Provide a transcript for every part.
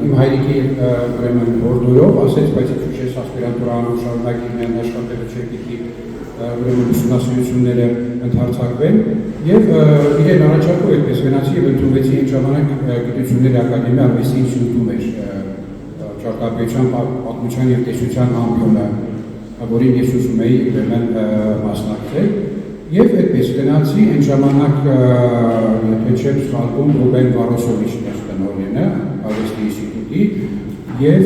իմ հայրիկի ուրեմն հորդորով ասեց, բայց ինչ ես ասպիրանտուրանում շարունակի աշխատելը չէ պիտի ուրեմն ուսումնասիրությունները ընդհարցակվեն եւ իրեն առաջարկով այդպես գնացի եւ ընդունվեցի այն ժամանակ գիտությունների ակադեմիա արվեստի ինստիտուտում էր ճարտարապետության, պատմության եւ տեսության ամբիոնը, որին ես ուզում էի ուրեմն մասնակցել եւ այդպես գնացի այն ժամանակ եթե չեմ սխալվում Ռուբեն Վարոսովիչն էր տնօրենը արվեստի ինստիտուտի եւ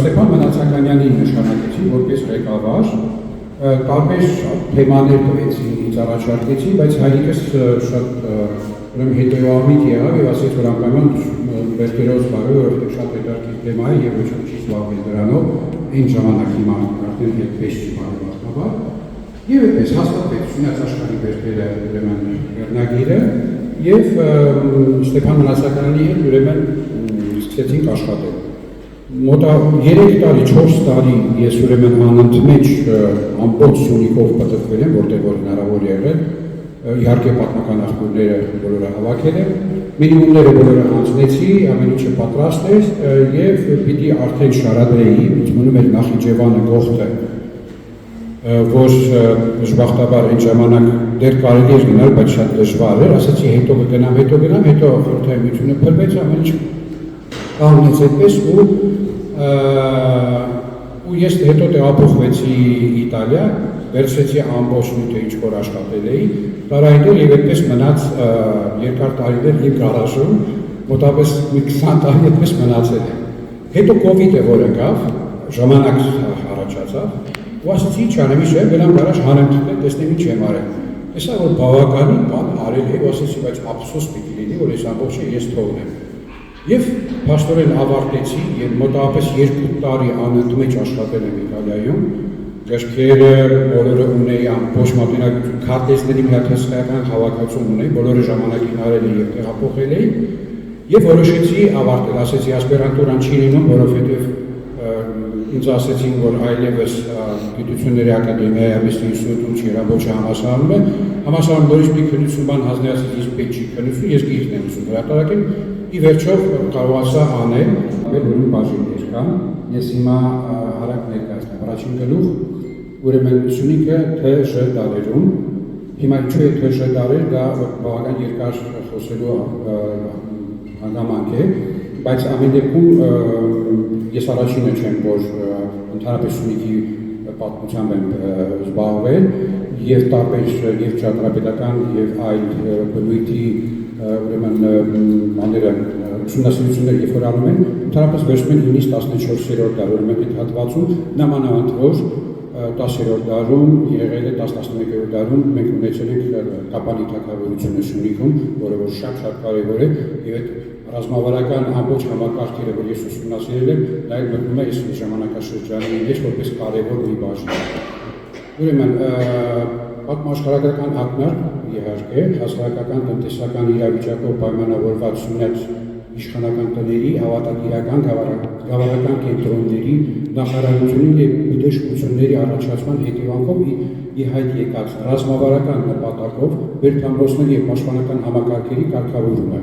Ստեփան Մնացականյանին նշանակեցի որպես ղեկավար տարբեր թեմաներ տվեցի ինձ առաջարկեցի, բայց հայրիկս շատ ուրեմն հետևամիտ եղավ եւ ասեց որ անկամյան վերջերս բարի որովհետեւ շատ հետաքրքիր թեմա է եւ ոչ ոք չի զբաղվել դրանով այն ժամանակ հիմա արդեն այդպես չի բարեբախտաբար եւ այդպես հաստատվեց Շունյաց աշխարհի վերջերը ուրեմն վերնագիրը եւ Ստեփան Մնացականի հետ ուրեմն սկսեցինք աշխատել Մոտա 3 տարի, 4 տարի ես ուրեմն անընդմեջ ամբողջ Սյունիքով պատրաստվել եմ, որտեղ որ հնարավոր եղել, իհարկե պատմական աղբյուրները բոլորը հավաքել եմ, մինիմումները բոլորը անցնեցի, ամեն ինչը պատրաստ էր եւ պիտի արդեն շարադրեի, ինձ մնում էր Նախիջևանը գողտը, որ դժբախտաբար այն ժամանակ դեռ կարելի էր գնալ, բայց շատ դժվար էր, ասացի հետո կգնամ, հետո խորհրդայնությունը փլվեց, ամեն ինչ կանգնեց այդպես ու ես հետո տեղափոխվեցի Իտալիա, վերցրեցի ամբողջ նյութը ինչ որ աշխատել էի, տարայներ եւ այդպես մնաց երկար տարիներ իմ գարաժում, մոտավորապես 20 տարի այդպես մնացել եմ։ Հետո կովիդը որ եկավ, ժամանակ առաջացավ, ու ասացի ինչ անեմ, ինչ եմ, գնամ գարաժ հանեմ թողնեմ, տեսնեմ ինչ եմ արել։ Տեսա որ բավականին բան արել էի, ասեցի, բայց ափսոս պիտի լինի, որ այս ամբողջը ես թողնեմ։ Եվ փաստորեն ավարտեցի եւ մոտավորապես 2 տարի անընդմեջ աշխատել եմ Իտալիայում, գրքերը բոլորը ունեի ամբողջ մատենագրություն, քարտեզների մի հատ հսկայական հավաքածու ունեի, բոլորը ժամանակին արել էի եւ տեղափոխել էի եւ որոշեցի ավարտել, ասեցի ասպիրանտուրան չի լինում, որովհետեւ ինձ ասեցին, որ այլևս գիտությունների ակադեմիայի արվեստի ինստիտուտում չի հրաբոչը համասարանում է, համասարում նորից մի քննություն բան հանձնեցի, իսկ պետք չի քննություն, ես գիրքն եմ ուզում հրատարակել ի վերջով կարողացա անել, ուրեմն բաժիններ կան, ես հիմա հարակ ներկայացնեմ, առաջին գլուխ, ուրեմն Սյունիքը ԹԺ դարերում, հիմա ինչու է ԹԺ դարեր, դա բավական երկար խոսելու հանգամանք է, բայց ամեն դեպքում ես առաջինը չեմ, որ ընդհանրապես Սյունիքի պատմությամբ եմ զբաղվել եւ տարբեր եւ ճարտարապետական եւ այլ բնույթի ուրեմն աները ուսումնասիրություններ երբ որ անում են, ընդհանրապես վերջում են 9-ից 14-րդ դար, ուրեմն այդ հատվածում նմանավանդ որ 10-րդ դարում եղել է 10-11-րդ դարում մենք ունեցել ենք Կապանի թագավորությունը Սյունիքում, որը որ շատ կարևոր է եւ այդ ռազմավարական ամբողջ համակարգերը, որ ես ուսումնասիրել եմ, դա էլ մտնում է այս ժամանակաշրջանի մեջ որպես կարևոր մի բաժին։ Ուրեմն պատմաշխարհագրական ակնարկ իհարկե հասարակական տնտեսական իրավիճակով պայմանավորված Սյունյաց իշխանական տների, հավատագիտական գավառական կենտրոնների, նախարարությունների եւ բժշկությունների առաջացման հետևանքով ի հայտ եկած ռազմավարական նպատակով վերթամրոցների եւ պաշտպանական համակարգերի կարգավորումը։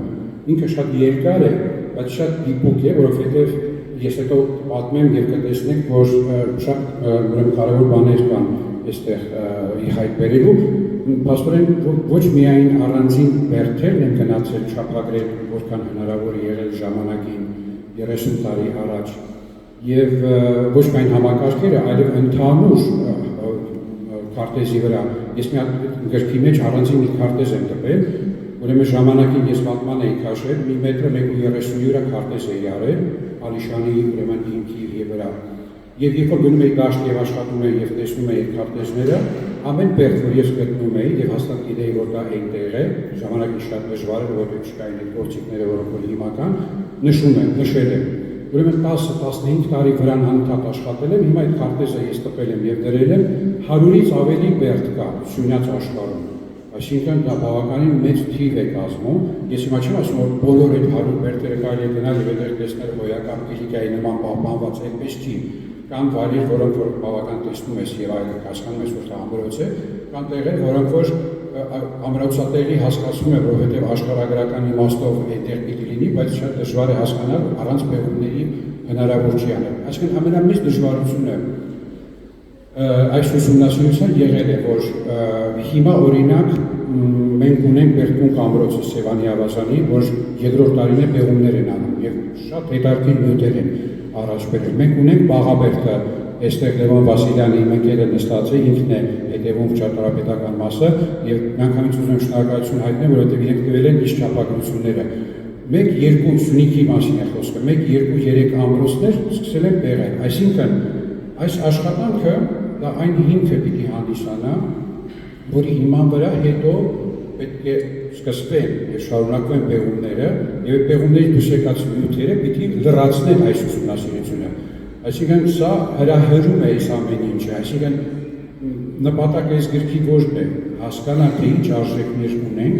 Ինքը շատ երկար է, բայց շատ դիպուկ է, որովհետեւ ես հետո պատմեմ եւ կտեսնեք, որ շատ կարևոր բաներ կան այստեղ ի հայտ բերելու, փաստորեն ոչ միայն առանձին բերդերն են գնացել չափագրել, որքան հնարավոր է եղել ժամանակին 30 տարի առաջ, եւ ոչ միայն համակարգերը, այլև ընդհանուր քարտեզի վրա։ Ես մի հատ գրքի մեջ առանձին մի քարտեզ եմ տվել, ուրեմն ժամանակին ես պատման էի քաշել, մի մետրը 1.30 վրա քարտեզ էի արել, Ալիշանի ուրեմն հիմքի վրա։ Եվ երբ որ գնում էի դաշտ եւ աշխատում էի եւ տեսնում էի քարտեզները, ամեն բերդ, որ ես գտնում էի եւ հաստատ գիտեի, որ դա այնտեղ է, ժամանակին շատ դժվար էր, որովհետեւ չկային այդ գործիքները, որոնք որ հիմա կան, նշել եմ։ Ուրեմն 10-15 տարի վրան անընդհատ աշխատել եմ, հիմա այդ քարտեզը ես տպել եմ եւ դրել եմ 100-ից ավելի բերդ կա Սյունյաց աշխարհում։ Այսինքն դա բավականին մեծ թիվ է կազմում։ Ես հիմա չեմ ասում, որ բոլոր այդ 100 բերդերը կարելի է գնալ եւ այդտեղ տեսնել հոյական ֆիզիկայի նման պահպանված այդպես չի։ Կան վայրեր, որոնք որ բավական տեսնում ես եւ այլն հասկանում ես, որ դա ամբողջ է, կան տեղեր, որոնք որ ամրոցատեղի հասկացում եմ, որովհետև աշխարհագրական իմաստով այդտեղ պիտի լինի, բայց շատ դժվար է հասկանալ առանց պեղումների հնարավոր չի անել։ Այսինքն ամենամեծ դժվարությունը այս ուսումնասիրության եղել է, որ հիմա օրինակ մենք ունենք Բերդունք ամրոցի Սևանի ավազանի, որ երկրորդ տարին է պեղումներ են անում եւ շատ հետաքրքիր նյութեր են առաջ բերել։ Մենք ունենք Բաղաբերդը, այստեղ Լևոն Վասիլյանի իմ ընկերը նստած է, ինքն է հետևում ճարտարապետական մասը եւ միանգամից ուզում եմ շնորհակալություն հայտնել, որովհետեւ իրենք տվել են իշ չափագրությունները։ 1-2 Սյունիքի մասին է խոսքը, 1-2-3 ամրոցներ սկսել են պեղել, այսինքն այս աշխատանքը դա այն հիմքը պիտի հանդիսանա, որի հիման վրա հետո պետք է սկսվեն եւ շարունակվեն պեղումները եւ պեղումների դուրս եկած նյութերը պիտի լրացնեն այս ուսումնասիրությունը։ Այսինքն սա հրահրում է այս ամեն ինչը, այսինքն նպատակը այս գրքի ոչն է հասկանալ թե ինչ արժեքներ ունենք,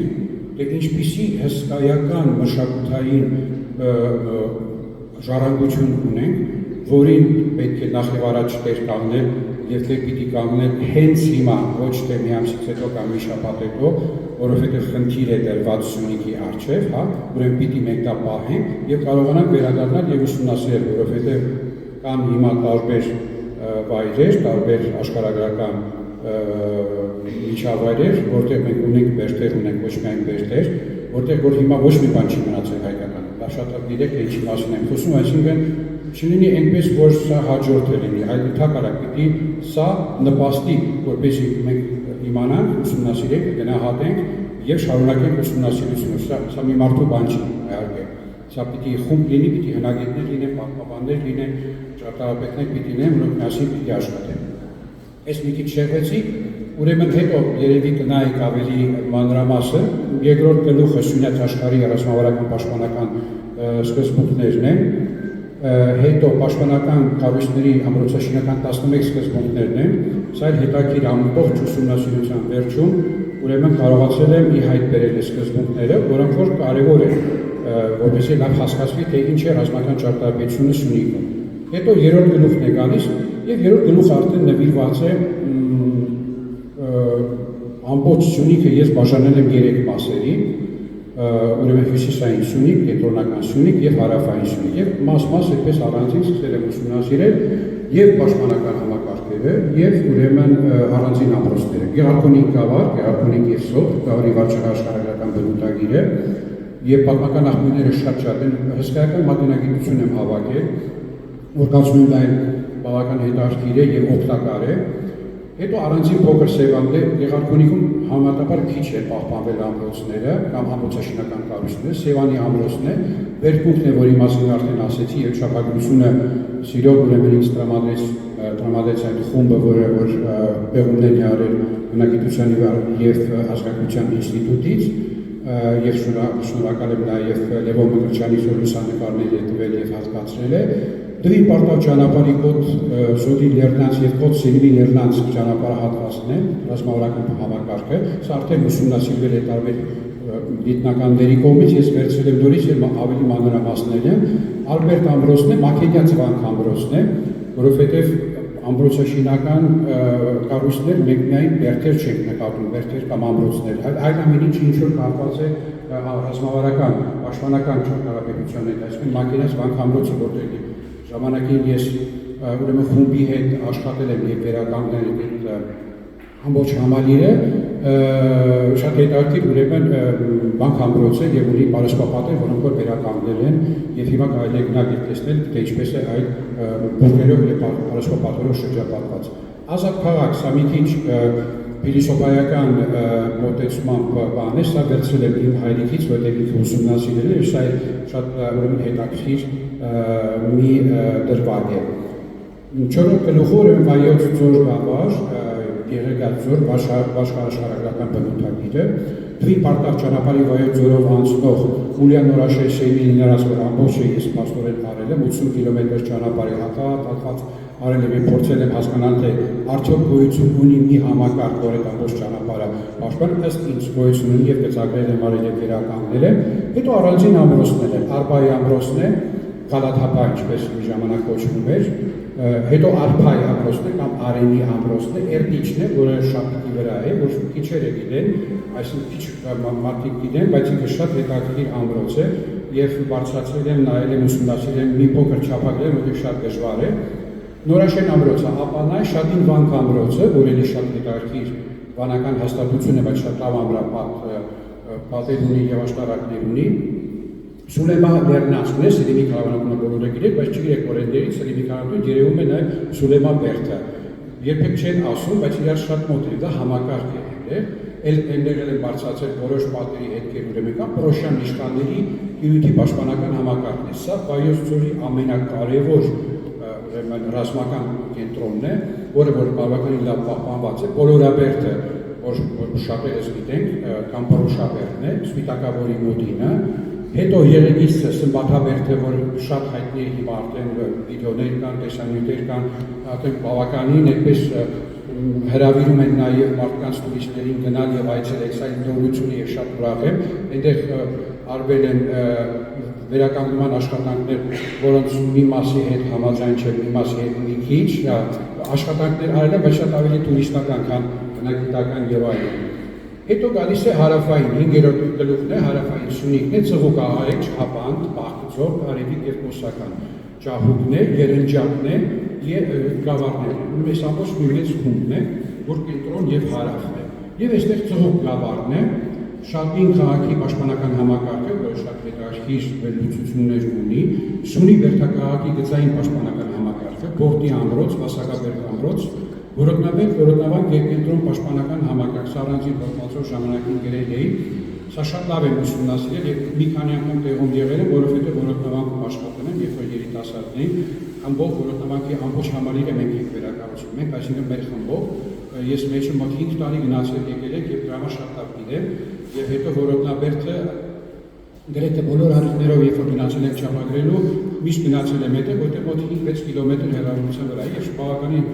թե ինչպիսի հսկայական մշակութային ժառանգություն ունենք, որին պետք է նախ եւ առաջ տեր կանգնել եւ թե պիտի կանգնել հենց հիմա, ոչ թե մի ամսից հետո կամ մի շաբաթ հետո, որովհետեւ խնդիր է դրված Սյունիքի առջեւ, հա, ուրեմն պիտի մենք դա պահենք եւ կարողանանք վերադառնալ եւ ուսումնասիրել, որովհետեւ կան հիմա տարբեր վայրեր, տարբեր աշխարհագրական միջավայրեր, որտեղ մենք ունենք բերդեր, ունենք ոչ միայն բերդեր, որտեղ որ հիմա ոչ մի բան չի մնացել հայկական։ Դա շատ գիտեք, ինչի մասին եմ խոսում, այսինքն չլինի այնպես, որ սա հաջորդ է լինի, այլ ընդհակառակ պիտի սա նպաստի, որպեսզի մենք իմանանք, ուսումնասիրենք, գնահատենք եւ շարունակենք ուսումնասիրությունը։ Սա մի մարդու բան չի, իհարկե։ Սա պիտի խումբ լինի, պիտի հնագետներ լինեն, պատմաբաններ լինեն, ճարտարապետներ պիտի լինեն, որոնք միասին պիտի աշխատեն։ Այս մի քիչ շեղվեցի, ուրեմն հետո երևի կնայեք ավելի մանրամասը, երկրորդ գլուխը Սյունյաց աշխարհի ռազմավարական պաշտպանական սկզբունքներն են, հետո պաշտպանական կառույցների ամրոցաշինական 11 սկզբունքներն են, սա էլ հետաքրքիր ամբողջ ուսումնասիրության վերջում ուրեմն կարողացել եմ ի հայտ բերել այս սկզբունքները, որոնք որ կարևոր են, որպեսզի լավ հասկացվի, թե ինչ է ռազմական ճարտարապետությունը Սյունիքում։ Հետո երրորդ գլուխն է գալիս, եւ երրորդ գլուխը արդեն նվիրված է ամբողջ Սյունիքը ես բաժանել եմ 3 մասերի, ուրեմն հյուսիսային Սյունիք, կենտրոնական Սյունիք եւ հարավային Սյունիք եւ մաս-մաս այդպես առանձին սկսել եմ ուսումնասիրել եւ պաշտպանական համակարգերը եւ ուրեմն առանձին ամրոցները։ Գեղարքունիք գավառ, Գեղարքունիք եւ Սոտ, գավառի վարչահաշկարական բնութագիրը եւ պատմական աղբյուրները շատ են, հսկայական մատենագիտություն եմ հավաքել, որ կարծում եմ դա բավական հետաքրքիր է եւ օգտակար է։ Հետո առանձին փոքր Սևաններ, Գեղարքունիքում համատապար քիչ է պահպանվել ամրոցները կամ ամրոցաշինական կառույցները, Սևանի ամրոցն է, Բերդունքն է, որի մասին արդեն ասեցի, եւ շաբաթությունը սիրով ուրեմն ինձ տրամադրեց այդ խումբը, որը որ պեղումներ է արել բնագիտության եւ ազգագրության ինստիտուտից, եւ շնորհակալ եմ նաեւ Լևոն Մկրտչյանից, որ լուսանկարներ է տվել եւ հատկացրել է։ Դվի պարտավ ճանապարհի կոտ Զոդի Լեռնանց եւ կոտ Սևի Լեռնանց ճանապարհահատվածն է, ռազմավարական համակարգը, սա արդեն ուսումնասիրվել է տարբեր գիտնականների կողմից, ես վերցրել եմ նորից եւ ավելի մանրամասներ եմ, Ալբերտ ամրոցն է, Մակեդիա ծվանք ամրոցն է, որովհետեւ ամրոցաշինական կառույցներ մենք միայն բերդեր չենք նկատում, բերդեր կամ ամրոցներ, այլ ամեն ինչ որ կապված է ռազմավարական, պաշտպանական ճարտարապետության հետ, այսինքն Մակեդիա ծվանք ամրոցը, որտեղ ժամանակին ես ուրեմն խումբի հետ աշխատել եմ եւ վերականգնել այդ ամբողջ համալիրը, շատ հետաքրքիր ուրեմն բանկ ամրոց է եւ ունի պարսպապատեր, որոնք որ վերականգնել են եւ հիմա կարելի է գնալ եւ տեսնել, թե ինչպես է այդ բունկերով եւ պարսպապատերով շրջապատված։ Ազատ քաղաք, սա մի քիչ փիլիսոփայական մոտեցմամբ բան է, սա վերցրել եմ իմ հայրիկից, որտեղ ինքը ուսումնասիրել է, սա շատ ուրեմն հետաքրքիր մի դրվագ է։ Չորրորդ գլուխը ուրեմն Վայոց ձոր գավառ, Գեղեգաց ձոր աշխարհագրական բնութագիրը, Թվի պարտավ ճանապարհի Վայոց ձորով անցնող Ուլյան Նորաշեր Սեյմի ներած որ ամբողջը ես պաստորեն արել եմ 80 կիլոմետր ճանապարհի հատված արել եմ, փորձել եմ հասկանալ թե արդյոք գոյություն ունի մի համակարգ, որ այդ ամբողջ ճանապարհը պաշտպան, ըստ ինձ գոյություն ունի եւ գծագրել եմ արել եւ վերականգնել եմ։ Հետո առանձին ամրոցներ են, Արբայի ամրոցն է, Գալաթապա, ինչպես մի ժամանակ կոչվում էր, հետո Արփայի ամրոցն է կամ Արենի ամրոցն է, Էրտիչն է, որը շապիկի վրա է, որ քիչերը գիտեն, այսինքն քիչ մարդիկ գիտեն, բայց ինքը շատ հետաքրքիր ամրոց է եւ բարձրացրել եմ, նայել եմ, ուսումնասիրել եմ, մի փոքր չափագրել, որտեղ շատ դժվար է։ Նորաշեն ամրոցը, Ապանայ Շատին վանք ամրոցը, որ էլի շատ հետաքրքիր վանական հաստատություն է, բայց շատ լավ ամրապատ ունի եւ աշտարակներ ունի։ Սուլեմա Լեռնացն է, Սելիմի քաղաքն բոլորը գիտեք, բայց չգիտեք որ այնտեղից Սելիմի քաղաքն երևում է նաեւ Սուլեմա Բերդը։ Երբեք չեն ասում, բայց իրար շատ մոտ է, դա համակարգ է։ Այնտեղ են բարձրացել որոշ պատերի հետքեր, ուրեմն կա Պրոշյան իշխանների հյուրիքի պաշտպանական համակարգն է։ Սա Վայոց ձորի ամենակարևոր ուրեմն ռազմական կենտրոնն է, որը որ բավականին լավ պահպանված է։ Բոլորաբերդը, որ շատերս գիտենք, կամ Պրոշաբերդն է, Սպիտակավորի մոտինը, հետո Եղեգիստը, Սմբաթաբերդը, որ շատ հայտնի է հիմա արդեն վիդեոներ կան, տեսանյութեր կան, արդեն բավականին այդպես հրավիրում են նաև մարդկանց տուրիստներին գնալ եւ այցելել, սա նորություն եւ շատ ուրախ եմ։ Այնտեղ արվել են վերականգնման աշխատանքներ, որոնց մի մասի հետ համաձայն չէ, մի մասի հետ մի քիչ, աշխատանքներ արել են, բայց շատ ավելի տուրիստական, քան բնակիչական եւ այլն։ Հետո գալիս է հարավային 5-րդ գլուխն է, հարավային Սյունիքն է, Ծղուկ Աղարեջ, Հապանդ, Պաղտձոր, Արևիկ եւ Կոսական, Ջահուկն է, Երնջակն է եւ Գավառներ։ Ուրեմն այս ամբողջ մի մեծ խումբն է, որ կենտրոն եւ հարավն է։ Եվ այստեղ Ծղուկ Գավառն է, Շատին քաղաքի պաշտպանական համակարգը, որը շատ հետաքրքիր վերլուծություններ ունի, Սյունի Բերդաքաղաքի գծային պաշտպանական համակարգը, Բորտի ամրոց, Վասակաբերդ ամրոց, Որոտնավանք երկենտրոն պաշտպանական համակարգ, առանձին գործածող ժամանակին գրել էի, սա շատ լավ եմ ուսումնասիրել եւ մի քանի անգամ տեղում եղել եմ, որովհետեւ Որոտնավանքում աշխատում եմ, երբ որ երիտասարդ էի, ամբողջ Որոտնավանքի ամբողջ համալիրը մենք ենք վերակառուցում ենք, այսինքն մեր խմբով, ես մեջը մոտ 5 տարի գնացել եկել եմ եւ դրա համար շատ լավ գիտեմ եւ հետո Որոտնաբերդը գրեթե բոլոր հարթներով երբ որ գնացել եմ չափագրելու, միշտ գնացել եմ հետը, որտեղ մոտ 5-6 կիլոմետր հեռավորության վրա է եւ բավականին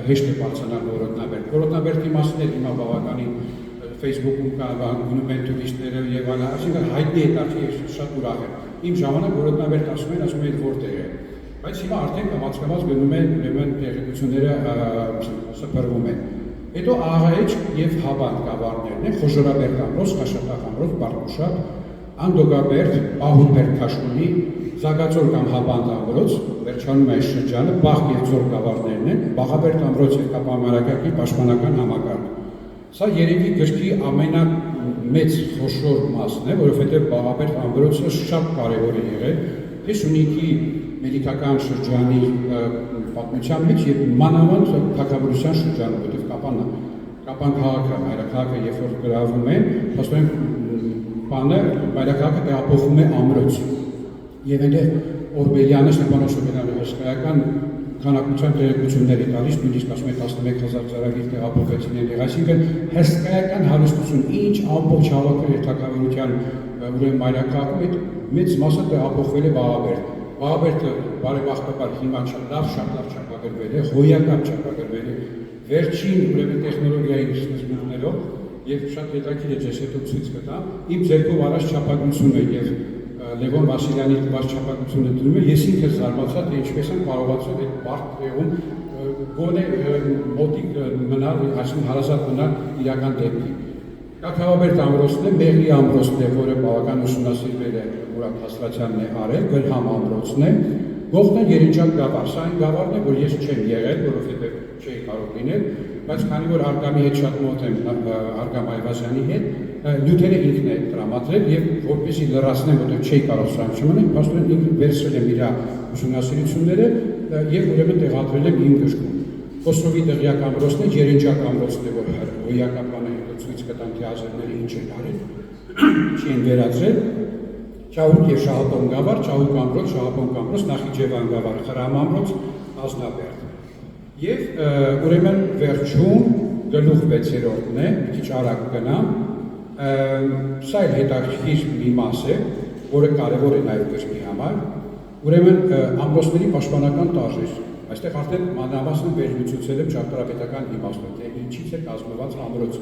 հեշտ է բարձրանալ Որոտնաբերդ։ Որոտնաբերդի մասն էլ հիմա բավականին Facebook-ում կա, գնում են տուրիստները եւ այլն, այսինքն հայտնի է դարձի ես շատ ուրախ եմ։ Իմ ժամանակ Որոտնաբերդ ասում են որտեղ է։ Բայց հիմա արդեն կամաց գնում են ուրեմն տեղեկությունները սփռվում են։ Հետո Աղայեջ եւ Հապանդ գավառներն են, Խոժորաբերդ ամրոց, Խաշատախ ամրոց, Բարտուշատ, Անդոգաբերդ, Պահուդբերդ Քաշունի, Զագաձոր կամ Հապանդ ամրոց, վերջանում է այս շրջանը, Բաղ եւ Ձոր գավառներն են, Բաղաբերդ ամրոց եւ Կապամարակակի պաշտպանական համակարգ։ Սա երևի գրքի ամենամեծ խոշոր մասն է, որովհետեւ Բաղաբերդ ամրոցը շատ կարեւոր է եղել թե Սյունիքի Մելիքական շրջանի պատմության մեջ եւ մանավանդ թագավորության շրջանում, որտեղ Կապան քաղաքը, մայրաքաղաքը երբ որ գրավում է, փաստորեն մայրաքաղաքը տեղափոխվում է ամրոց։ Եվ այնտեղ Օրբելյանը, Ստեփան Օսոբելյանը հսկայական քանակության տեղեկություններ է տալիս, նույնիսկ ասում է 11000 ծառագիր տեղափոխեցին այնտեղ, այսինքն հսկայական հարստություն, ինչ ամբողջ հավաքել է թագավորության ուրեմն մայրաքաղաքում, այդ մեծ մասը տեղափոխվել է Բաղաբերդ։ Բաղաբերդը բարեբախտաբար հիմա շատ լավ չափագրվել է, հոյակապ չափագրվել է վերջին ուրեմն տեխնոլոգիայի սկզբունքներով եւ շատ հետաքրքիր է ձեզ հետո ցույց կտամ։ Իմ ձեռքով առաջ չափագրությունը եւ Լևոն Վասիլյանի տված չափագրությունը դնում է, ես ինքս զարմացա, թե ինչպես են կարողացել այդ բարդ տեղում գոնե մոտիկ մնալ, այսինքն հարազատ մնալ իրական դեպքի։ Կաթավաբերդ ամրոցն է, Մեղրի ամրոցն է, որը բավական ուսումնասիրվել է, Մուրադ Հաստրատյանն է արել, Վրհամ ամրոցն է, Գողթան Երնջակ գավառ, սա այն գավառն է, որ ես չեմ եղել, որովհետև չէի կարող լինել, բայց քանի որ Արգամի հետ շատ մոտ եմ, Արգամ Այվազյանի հետ, նյութերը ինքն է տրամադրել եւ որպեսզի լրացնեմ, որտեղ չէի կարող սրանք չմնալ, փաստորեն ինքն վերցրել եմ իր ուսումնասիրությունները եւ ուրեմն տեղադրել եմ իմ գրքում։ Կոսովի դղյակ ամրոցն է, Երնջակ ամրոցն է, որ հոյակապանը հետո ցույց կտամ, թե ազերները ինչ են արել, չեն վերածրել։ Չահուկ եւ Շահապոն գավառ, Չահուկ ամրոց, Շահապոն ամրոց, Նախիջևան գավառ, Խրամ ամրոց, Ազնաբերդ։ Եվ ուրեմն վերջում գլուխ 6-րդն է, մի քիչ արագ գնամ, սա էլ հետաքրքիր մի մաս է, որը կարևոր է նաեւ գրքի համար, ուրեմն ամրոցների պաշտպանական տարրեր։ Այստեղ արդեն մանրամասն վերլուծուցել եմ ճարտարապետական իմաստով, թե ինչից է կազմված ամրոցը։